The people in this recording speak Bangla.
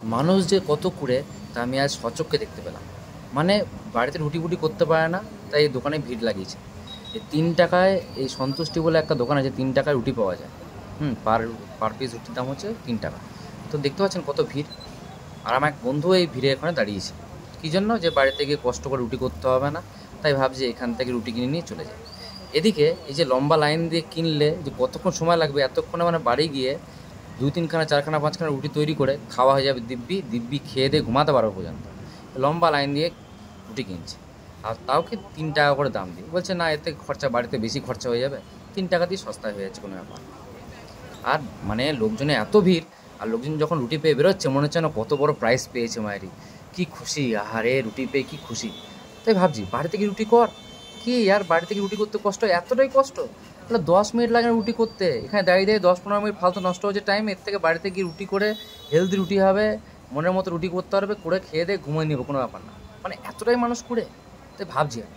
মানুষ যে কত কুঁড়ে তা আমি আজ স্বচক্ষে দেখতে পেলাম। মানে বাড়িতে রুটি-ফুটি করতে পারে না, তাই এই দোকানে ভিড় লাগিয়েছে। এই ৩ টাকায় এই সন্তুষ্টি বলে একটা দোকান আছে, ৩ টাকায় রুটি পাওয়া যায়। পার পার পিস রুটির দাম হচ্ছে ৩ টাকা। তো দেখতে পাচ্ছেন কত ভিড়। আর আমার এক বন্ধু এই ভিড়ে এখানে দাঁড়িয়েছে। কী জন্য? যে বাড়িতে গিয়ে কষ্ট করে রুটি করতে হবে না, তাই ভাবছি এখান থেকে রুটি কিনে নিয়ে চলে যাই। এদিকে এই যে লম্বা লাইন দিয়ে কিনলে যে কতক্ষণ সময় লাগবে, এতক্ষণে মানে বাড়ি গিয়ে ২-৩খানা ৪খানা ৫খানা রুটি তৈরি করে খাওয়া হয়ে যাবে দিব্যি। দিব্যি খেয়ে দিয়ে ঘুমাতে পারবো পর্যন্ত। লম্বা লাইন দিয়ে রুটি কিনছে। আর তাও কি ৩ টাকা করে দাম দিয়ে। বলছে না, এর থেকে খরচা বাড়িতে বেশি খরচা হয়ে যাবে। ৩ টাকা দিয়ে সস্তায় হয়ে যাচ্ছে, কোনো ব্যাপার না। আর মানে লোকজনে এত ভিড়, আর লোকজন যখন রুটি পেয়ে বেরোচ্ছে মনে হচ্ছে না কত বড় প্রাইজ পেয়েছে মায়েরই। কি খুশি, আহারে রুটি পেয়ে কি খুশি। তাই ভাবছি বাড়ি থেকে রুটি কর। কি আর বাড়ি থেকে রুটি করতে কষ্ট, এতটাই কষ্ট? তাহলে ১০ মিনিট লাগে রুটি করতে, এখানে দাঁড়িয়ে দাঁড়িয়ে ১০-১৫ মিনিট ফালতু নষ্ট হচ্ছে টাইম। এর থেকে বাড়িতে গিয়ে রুটি করে হেলদি রুটি হবে, মনের মতো রুটি করতে পারবে, করে খেয়ে দিয়ে ঘুমিয়ে নেবো, কোনো ব্যাপার না। মানে এতটাই মানুষ করে, তাই ভাবছি আমি।